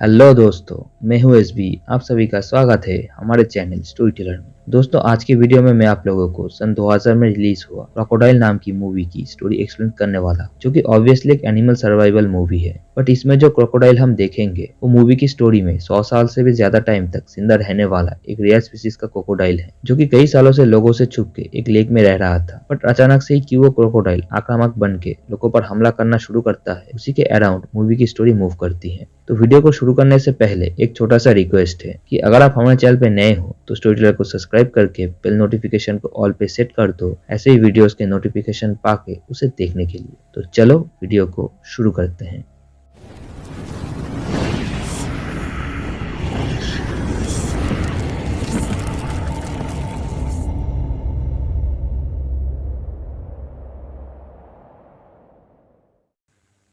Hello दोस्तों, मैं हूं एसबी। आप सभी का स्वागत है हमारे चैनल स्टोरी टेलर में। दोस्तों, आज की वीडियो में मैं आप लोगों को सन 2000 में रिलीज हुआ क्रोकोडाइल नाम की मूवी की स्टोरी एक्सप्लेन करने वाला, जो कि ऑब्वियसली एक एनिमल सर्वाइवल मूवी है। बट इसमें जो क्रोकोडाइल हम देखेंगे वो मूवी की स्टोरी में 100 साल से भी ज्यादा टाइम तक जिंदा रहने वाला एक रेयर स्पीसीज का क्रोकोडाइल है, जो कि कई सालों से लोगों से छुप के एक लेक में रह रहा था। बट अचानक से ही क्यों वो क्रोकोडाइल आक्रामक बन के लोगों पर हमला करना शुरू करता है, उसी के अराउंड मूवी की स्टोरी मूव करती है। तो वीडियो को शुरू करने से पहले एक छोटा सा रिक्वेस्ट है कि अगर आप हमारे चैनल पे नए हो तो स्टोरी टेलर को सब्सक्राइब करके बेल नोटिफिकेशन को ऑल पे सेट कर दो, ऐसे ही वीडियोस के नोटिफिकेशन पाके उसे देखने के लिए। तो चलो वीडियो को शुरू करते हैं।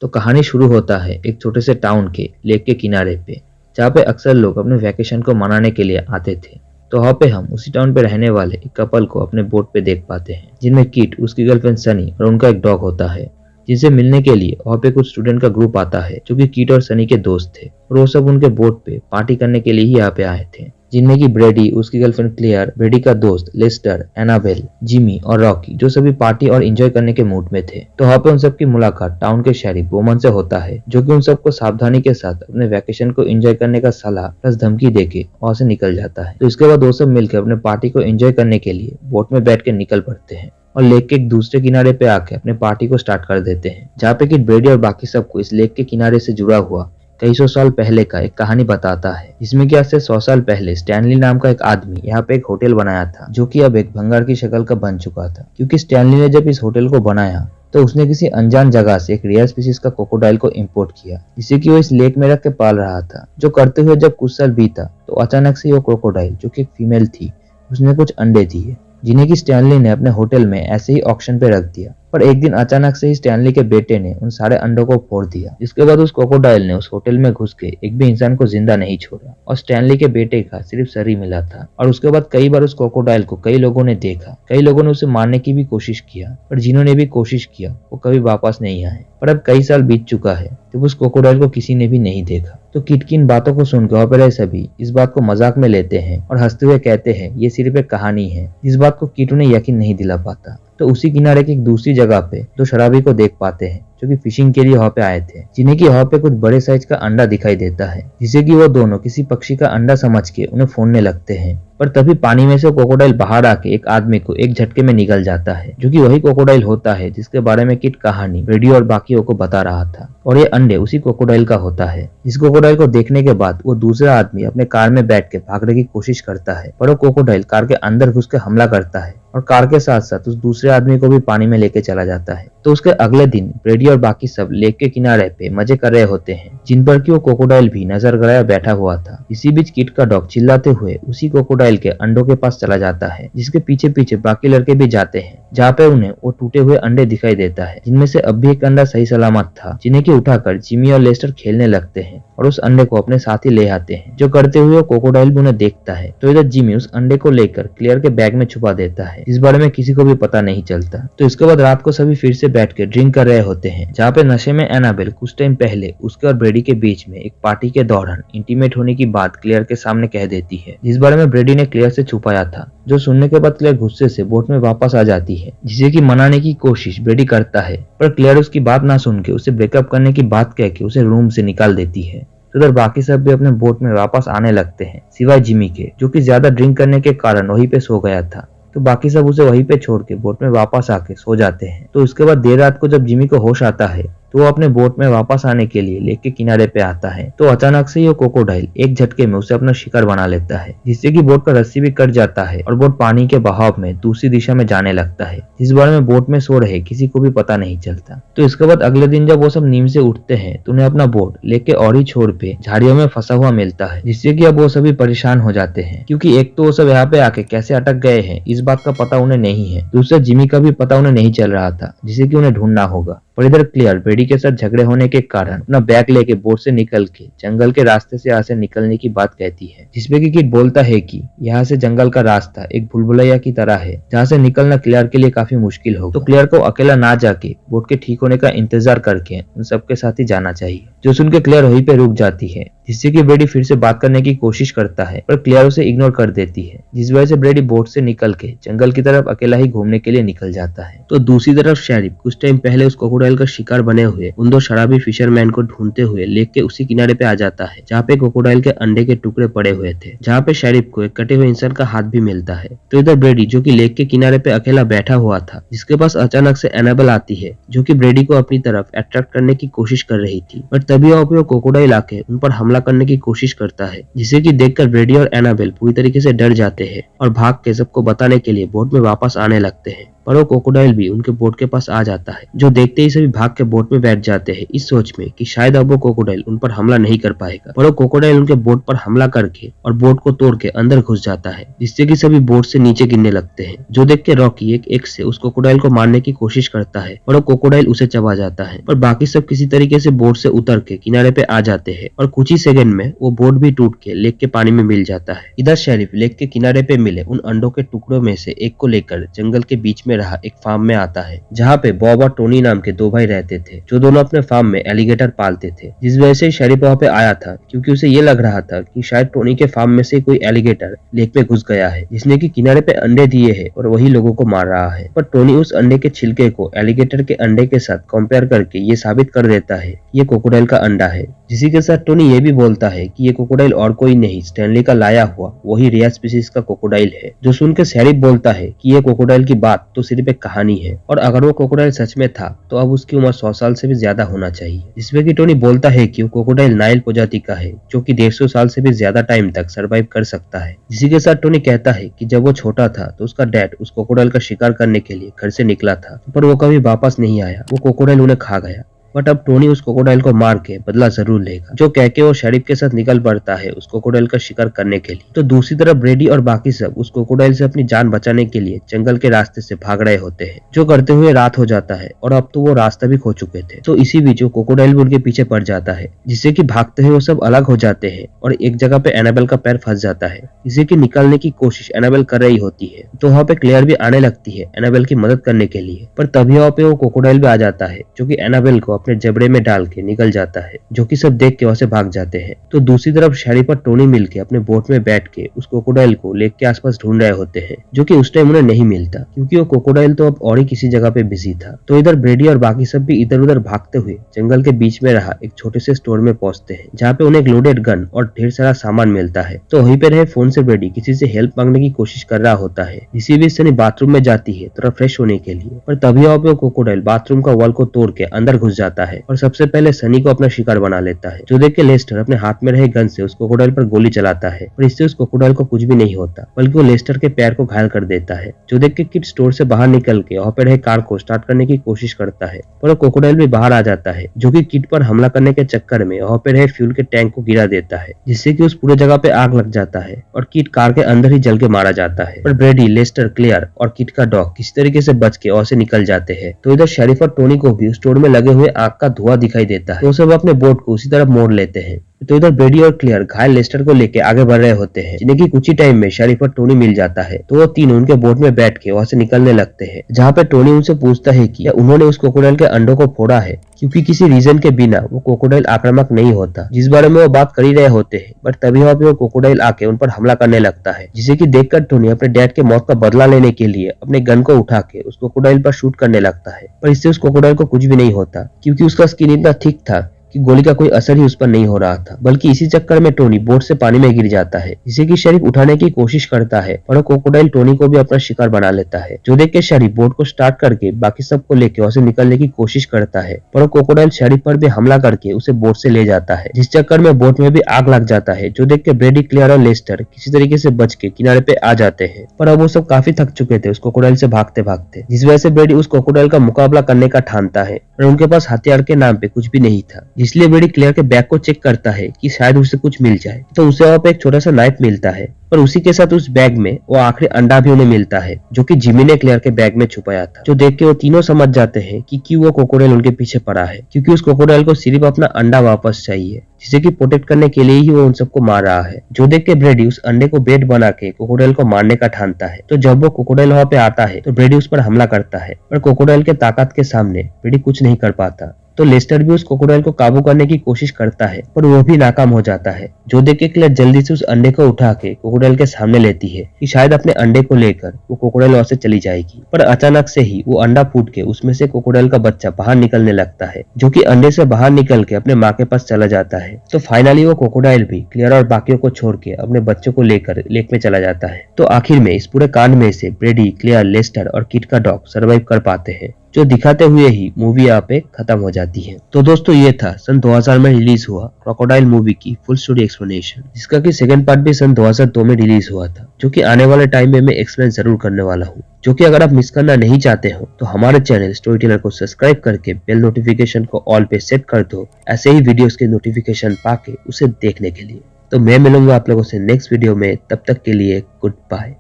तो कहानी शुरू होता है एक छोटे से टाउन के लेक के किनारे पे, जहाँ पे अक्सर लोग अपने वैकेशन को मनाने के लिए आते थे। तो वहाँ पे हम उसी टाउन पे रहने वाले एक कपल को अपने बोट पे देख पाते हैं, जिनमें किट, उसकी गर्लफ्रेंड सनी और उनका एक डॉग होता है, जिनसे मिलने के लिए वहाँ पे कुछ स्टूडेंट का ग्रुप आता है, जो कि किट और सनी के दोस्त थे। और वो सब उनके बोट पे पार्टी करने के लिए ही यहाँ पे आए थे, जिनमें कि ब्रेडी, उसकी गर्लफ्रेंड क्लेयर, ब्रेडी का दोस्त लेस्टर, एनाबेल, जिमी और रॉकी, जो सभी पार्टी और एंजॉय करने के मूड में थे। तो वहाँ पे उन सबकी मुलाकात टाउन के शरीफ बोमन से होता है, जो कि उन सबको सावधानी के साथ अपने वैकेशन को एंजॉय करने का सलाह प्लस धमकी देके वहाँ से निकल जाता है। तो इसके बाद वो सब मिलकर अपने पार्टी को एंजॉय करने के लिए बोट में बैठ के निकल पड़ते हैं और लेक के एक दूसरे किनारे पे आके अपने पार्टी को स्टार्ट कर देते हैं, जहाँ पे कि ब्रेडी और बाकी सबको इस लेक के किनारे से जुड़ा हुआ कई सौ साल पहले का एक कहानी बताता है, जिसमें कि आज से 100 साल पहले स्टैनली नाम का एक आदमी यहाँ पे एक होटल बनाया था, जो कि अब एक भंगार की शक्ल का बन चुका था। क्योंकि स्टैनली ने जब इस होटल को बनाया तो उसने किसी अनजान जगह से एक रेयर स्पीसीज का क्रोकोडाइल को इंपोर्ट किया, जिसे कि वो इस लेक में रख के पाल रहा था। जो करते हुए जब कुछ साल बीता तो अचानक से वो क्रोकोडाइल, जो कि एक फीमेल थी, उसने कुछ अंडे दिए, जिन्हें कि स्टैनली ने अपने होटल में ऐसे ही ऑक्शन पे रख दिया। पर एक दिन अचानक से ही स्टैनली के बेटे ने उन सारे अंडों को फोड़ दिया। इसके बाद उस क्रोकोडाइल ने उस होटल में घुस के एक भी इंसान को जिंदा नहीं छोड़ा और स्टैनली के बेटे का सिर्फ सर ही मिला था। और उसके बाद कई बार उस क्रोकोडाइल को कई लोगों ने देखा, कई लोगों ने उसे मारने की भी कोशिश किया, पर जिन्होंने भी कोशिश किया वो कभी वापस नहीं आए। पर अब कई साल बीत चुका है जब उस क्रोकोडाइल को किसी ने भी नहीं देखा। तो किट की इन बातों को सुनकर वहाँ पे रहे सभी इस बात को मजाक में लेते हैं और हंसते हुए कहते हैं ये सिर्फ एक कहानी है। इस बात को किट उन्हें यकीन नहीं दिला पाता। तो उसी किनारे की एक दूसरी जगह पे दो शराबी को देख पाते हैं, जो कि फिशिंग के लिए वहाँ पे आए थे, जिन्हें कि वहाँ पे कुछ बड़े साइज का अंडा दिखाई देता है, जिसे कि वो दोनों किसी पक्षी का अंडा समझ के उन्हें फोड़ने लगते हैं। पर तभी पानी में से क्रोकोडाइल बाहर आके एक आदमी को एक झटके में निगल जाता है, जो कि वही क्रोकोडाइल होता है जिसके बारे में किट कहानी रेडियो और बाकियों को बता रहा था। और ये अंडे उसी क्रोकोडाइल का होता है। इस क्रोकोडाइल को देखने के बाद वो दूसरा आदमी अपने कार में बैठ के भागने की कोशिश करता है, पर वो क्रोकोडाइल कार के अंदर घुस के हमला करता है और कार के साथ साथ उस दूसरे आदमी को भी पानी में लेके चला जाता है। तो उसके अगले दिन ब्रेडी और बाकी सब लेक के किनारे पे मजे कर रहे होते हैं, जिन पर कि वो क्रोकोडाइल भी नजर गड़ाया बैठा हुआ था। इसी बीच किट का डॉग चिल्लाते हुए उसी क्रोकोडाइल के अंडों के पास चला जाता है, जिसके पीछे पीछे बाकी लड़के भी जाते हैं, जहाँ पे उन्हें वो टूटे हुए अंडे दिखाई देता है, जिनमें से अब भी एक अंडा सही सलामत था, जिन्हें की उठाकर जिमी और लेस्टर खेलने लगते हैं और उस अंडे को अपने साथ ही ले आते हैं। जो करते हुए क्रोकोडाइल भी उन्हें देखता है। तो इधर जिमी उस अंडे को लेकर क्लियर के बैग में छुपा देता है, इस बारे में किसी को भी पता नहीं चलता। तो इसके बाद रात को सभी फिर से बैठ के ड्रिंक कर रहे होते हैं, जहाँ पे नशे में एनाबेल कुछ टाइम पहले उसके और ब्रेडी के बीच में एक पार्टी के दौरान इंटीमेट होने की बात क्लियर के सामने कह देती है, जिस बारे में ब्रेडी ने क्लियर से छुपाया था। जो सुनने के बाद क्लियर गुस्से से बोट में वापस आ जाती है, जिसे की मनाने की कोशिश ब्रेडी करता है, पर क्लियर उसकी बात ना सुन के उसे ब्रेकअप करने की बात कह के उसे रूम से निकाल देती है। तो उधर बाकी सब भी अपने बोट में वापस आने लगते हैं, सिवाय जिमी के, जो कि ज्यादा ड्रिंक करने के कारण वहीं पे सो गया था। तो बाकी सब उसे वहीं पे छोड़ के बोट में वापस आके सो जाते हैं। तो उसके बाद देर रात को जब जिमी को होश आता है तो वो अपने बोट में वापस आने के लिए लेक के किनारे पे आता है। तो अचानक से ये क्रोकोडाइल एक झटके में उसे अपना शिकार बना लेता है, जिससे कि बोट का रस्सी भी कट जाता है और बोट पानी के बहाव में दूसरी दिशा में जाने लगता है, जिस बारे में बोट में सो रहे किसी को भी पता नहीं चलता। तो इसके बाद अगले दिन जब वो सब नींद से उठते हैं तो उन्हें अपना बोट लेक के और ही छोर पे झाड़ियों में फंसा हुआ मिलता है, जिससे कि अब वो सभी परेशान हो जाते हैं, क्योंकि एक तो वो सब यहाँ पे आके कैसे अटक गए हैं इस बात का पता उन्हें नहीं है, दूसरा जिमी का भी पता उन्हें नहीं चल रहा था, जिसे कि उन्हें ढूंढना होगा। पर इधर क्लियर ब्रेडी के साथ झगड़े होने के कारण अपना बैग लेके बोट से निकल के जंगल के रास्ते से यहाँ से निकलने की बात कहती है, जिसमें कि किट बोलता है कि यहाँ से जंगल का रास्ता एक भूलभुलैया की तरह है जहाँ से निकलना क्लियर के लिए काफी मुश्किल हो, तो क्लियर को अकेला ना जाके बोट के ठीक होने का इंतजार करके उन सबके साथ ही जाना चाहिए। जो सुन के क्लियर वहीं पे रुक जाती है, जिससे कि ब्रेडी फिर से बात करने की कोशिश करता है पर क्लियर उसे इग्नोर कर देती है, जिस वजह से ब्रेडी बोट से निकल के जंगल की तरफ अकेला ही घूमने के लिए निकल जाता है। तो दूसरी तरफ शेरिफ कुछ टाइम पहले उस क्रोकोडाइल का शिकार बने हुए उन दो शराबी फिशरमैन को ढूंढते हुए लेक के उसी किनारे पे आ जाता है जहाँ पे क्रोकोडाइल के अंडे के टुकड़े पड़े हुए थे, जहाँ पे शेरिफ को एक कटे हुए इंसान का हाथ भी मिलता है। तो इधर ब्रेडी जो कि लेक के किनारे पे अकेला बैठा हुआ था, जिसके पास अचानक से एनाबेल आती है जो कि ब्रेडी को अपनी तरफ अट्रैक्ट करने की कोशिश कर रही थी, बट तभी वहाँ पे वो क्रोकोडाइल आके उन पर हमला करने की कोशिश करता है, जिसे कि देखकर ब्रेडी और एनाबेल पूरी तरीके से डर जाते हैं और भाग के सबको बताने के लिए बोट में वापस आने लगते हैं। पर वो क्रोकोडाइल भी उनके बोट के पास आ जाता है, जो देखते ही सभी भाग के बोट में बैठ जाते हैं इस सोच में कि शायद अब वो क्रोकोडाइल उन पर हमला नहीं कर पाएगा। पर वो क्रोकोडाइल उनके बोट पर हमला करके और बोट को तोड़ के अंदर घुस जाता है, जिससे कि सभी बोट से नीचे गिरने लगते हैं। जो देख के रॉकी एक से उस क्रोकोडाइल को मारने की कोशिश करता है और वो क्रोकोडाइल उसे चबा जाता है, पर बाकी सब किसी तरीके से बोट से उतर के किनारे पे आ जाते हैं और कुछ ही सेकंड में वो बोट भी टूट के लेक के पानी में मिल जाता है। इधर शेरिफ लेक के किनारे पे मिले उन अंडों के टुकड़ों में से एक को लेकर जंगल के बीच में रहा एक फार्म में आता है, जहाँ पे बॉब और टोनी नाम के दो भाई रहते थे, जो दोनों अपने फार्म में एलिगेटर पालते थे। जिस वजह से शेरिफ वहाँ पे आया था क्योंकि उसे ये लग रहा था कि शायद टोनी के फार्म में से कोई एलिगेटर लेक में घुस गया है, जिसने कि किनारे पे अंडे दिए हैं और वही लोगों को मार रहा है। पर टोनी उस अंडे के छिलके को एलिगेटर के अंडे के साथ कंपेयर करके ये साबित कर देता है ये क्रोकोडाइल का अंडा है, जिसी के साथ टोनी ये भी बोलता है कि ये क्रोकोडाइल और कोई नहीं, स्टैनली का लाया हुआ वही रेयर स्पीशीज का क्रोकोडाइल है। जो सुन के शेरिफ बोलता है कि ये क्रोकोडाइल की बात तो सिर्फ एक कहानी है और अगर वो क्रोकोडाइल सच में था तो अब उसकी उम्र 100 साल से भी ज्यादा होना चाहिए। जिसमें कि टोनी बोलता है कि वो क्रोकोडाइल नाइल प्रजाति का है जो कि 150 साल से भी ज्यादा टाइम तक सरवाइव कर सकता है। इसी के साथ टोनी कहता है कि जब वो छोटा था तो उसका डैड उस क्रोकोडाइल का शिकार करने के लिए घर से निकला था, पर वो कभी वापस नहीं आया, वो क्रोकोडाइल उन्हें खा गया। बट अब टोनी उस क्रोकोडाइल को मार के बदला जरूर लेगा, जो कह के वो शेरिफ के साथ निकल पड़ता है उस क्रोकोडाइल का शिकार करने के लिए। तो दूसरी तरफ ब्रेडी और बाकी सब उस क्रोकोडाइल से अपनी जान बचाने के लिए जंगल के रास्ते से भाग रहे होते हैं, जो करते हुए रात हो जाता है और अब तो वो रास्ता भी खो चुके थे। तो इसी बीच वो क्रोकोडाइल भी उनके पीछे पड़ जाता है, जिससे कि भागते हुए वो सब अलग हो जाते हैं और एक जगह पे एनाबेल का पैर फंस जाता है, जिससे कि निकलने की कोशिश एनाबेल कर रही होती है। तो वहाँ पे क्लेयर भी आने लगती है एनाबेल की मदद करने के लिए, पर तभी वहाँ पे वो क्रोकोडाइल भी आ जाता है जो कि एनाबेल को अपने जबड़े में डाल के निकल जाता है, जो कि सब देख के वहां से भाग जाते हैं। तो दूसरी तरफ शेरिफ और टोनी मिलके अपने बोट में बैठ के उस क्रोकोडाइल को लेक के आसपास ढूंढ रहे होते हैं, जो कि उस टाइम उन्हें नहीं मिलता क्योंकि वो क्रोकोडाइल तो अब और ही किसी जगह पे बिजी था। तो इधर ब्रेडी और बाकी सब भी इधर उधर भागते हुए जंगल के बीच में रहा एक छोटे से स्टोर में पहुंचते हैं, जहाँ पे उन्हें एक लोडेड गन और ढेर सारा सामान मिलता है। तो वहीं पे रहे फोन से ब्रेडी किसी से हेल्प मांगने की कोशिश कर रहा होता है। इसी बीच सनी बाथरूम में जाती है थोड़ा फ्रेश होने के लिए, पर तभी वहाँ पे वो क्रोकोडाइल बाथरूम का वॉल को तोड़ के अंदर घुस जाता है और सबसे पहले सनी को अपना शिकार बना लेता है। जो देख के लेस्टर अपने हाथ में रहे गन से उस क्रोकोडाइल पर गोली चलाता है और इससे उस क्रोकोडाइल को कुछ भी नहीं होता, बल्कि वो लेस्टर के पैर को घायल कर देता है। जो देख के किट स्टोर से बाहर निकल के वहाँ पे रहे कार को स्टार्ट करने की कोशिश करता है, पर वो क्रोकोडाइल भी बाहर आ जाता है, जो कि किट पर हमला करने के चक्कर में वहाँ पे रहे फ्यूल के टैंक को गिरा देता है, जिससे कि उस पूरे जगह पे आग लग जाता है और किट कार के अंदर ही जल के मारा जाता है। पर ब्रेडी, लेस्टर, क्लेयर और किट का डॉग किसी तरीके से बच के वहाँ से निकल जाते हैं। तो इधर शेरिफ और टोनी को भी स्टोर में लगे हुए आग का धुआं दिखाई देता है, तो सब अपने बोट को उसी तरफ मोड़ लेते हैं। तो इधर ब्रेडी और क्लियर घायल लेस्टर को लेके आगे बढ़ रहे होते हैं, जिन्हें कि कुछ ही टाइम में शेरिफ और टोनी मिल जाता है। तो वो तीनों उनके बोट में बैठ के वहाँ से निकलने लगते हैं, जहाँ पे टोनी उनसे पूछता है कि उन्होंने उस क्रोकोडाइल के अंडों को फोड़ा है, क्योंकि किसी रीजन के बिना वो क्रोकोडाइल आक्रामक नहीं होता, जिस बारे में वो बात कर ही रहे होते हैं। बट तभी वहाँ पे वो क्रोकोडाइल आके उन पर हमला करने लगता है, जिसे कि देखकर टोनी अपने डैड के मौत का बदला लेने के लिए अपने गन को उठा के उस क्रोकोडाइल पर शूट करने लगता है। पर इससे उस क्रोकोडाइल को कुछ भी नहीं होता, क्योंकि उसका स्किन इतना थिक था कि गोली का कोई असर ही उस पर नहीं हो रहा था, बल्कि इसी चक्कर में टोनी बोट से पानी में गिर जाता है, जिसे कि शेरिफ उठाने की कोशिश करता है और क्रोकोडाइल टोनी को भी अपना शिकार बना लेता है। जो देख के शेरिफ बोट को स्टार्ट करके बाकी सबको लेके वहां से निकलने की कोशिश करता है, पर क्रोकोडाइल शेरिफ पर भी हमला करके उसे बोट से ले जाता है, जिस चक्कर में बोट में भी आग लग जाता है। जो देख के ब्रेडी, क्लियर और लेस्टर किसी तरीके से बच के किनारे पे आ जाते हैं, पर अब वो सब काफी थक चुके थे उस क्रोकोडाइल से भागते भागते, जिस वजह से ब्रेडी उस क्रोकोडाइल का मुकाबला करने का ठानता है और उनके पास हथियार के नाम पे कुछ भी नहीं था, इसलिए ब्रेडी क्लेयर के बैग को चेक करता है कि शायद उसे कुछ मिल जाए। तो उसे वहाँ पे एक छोटा सा नाइफ मिलता है और उसी के साथ उस बैग में वो आखिरी अंडा भी उन्हें मिलता है जो कि जिमी ने क्लेयर के बैग में छुपाया था। जो देख के वो तीनों समझ जाते हैं कि क्यों वो क्रोकोडाइल उनके पीछे पड़ा है, क्योंकि उस क्रोकोडाइल को सिर्फ अपना अंडा वापस चाहिए, जिसे कि प्रोटेक्ट करने के लिए ही वो उन सबको मार रहा है। जो देख के ब्रेडी उस अंडे को बेट बना के क्रोकोडाइल को मारने का ठानता है। तो जब वो क्रोकोडाइल वहाँ पे आता है तो ब्रेडी उस पर हमला करता है, पर क्रोकोडाइल के ताकत के सामने ब्रेडी कुछ नहीं कर पाता। तो लेस्टर भी उस क्रोकोडाइल को काबू करने की कोशिश करता है, पर वो भी नाकाम हो जाता है। जो देख के क्लेयर जल्दी से उस अंडे को उठा के क्रोकोडाइल के सामने लेती है कि शायद अपने अंडे को लेकर वो क्रोकोडाइल वहां से चली जाएगी। पर अचानक से ही वो अंडा फूट के उसमें से क्रोकोडाइल का बच्चा बाहर निकलने लगता है, जो कि अंडे से बाहर निकल के अपने माँ के पास चला जाता है। तो फाइनली वो क्रोकोडाइल भी क्लेयर और बाकियों को छोड़ के अपने बच्चों को लेकर लेक में चला जाता है। तो आखिर में इस पूरे कांड में से ब्रेडी, क्लेयर, लेस्टर और किट का डॉग सर्वाइव कर पाते हैं, जो दिखाते हुए ही मूवी यहाँ पे खत्म हो जाती है। तो दोस्तों ये था सन 2000 में रिलीज हुआ क्रोकोडाइल मूवी की फुल स्टोरी एक्सप्लेनेशन, जिसका कि सेकंड पार्ट भी सन 2002 में रिलीज हुआ था, जो कि आने वाले टाइम में मैं एक्सप्लेन जरूर करने वाला हूँ। जो कि अगर आप मिस करना नहीं चाहते हो तो हमारे चैनल स्टोरी टेलर को सब्सक्राइब करके बेल नोटिफिकेशन को ऑल पे सेट कर दो, ऐसे ही वीडियोस के नोटिफिकेशन पाके उसे देखने के लिए। तो मैं मिलूंगा आप लोगों से नेक्स्ट वीडियो में, तब तक के लिए गुड बाय।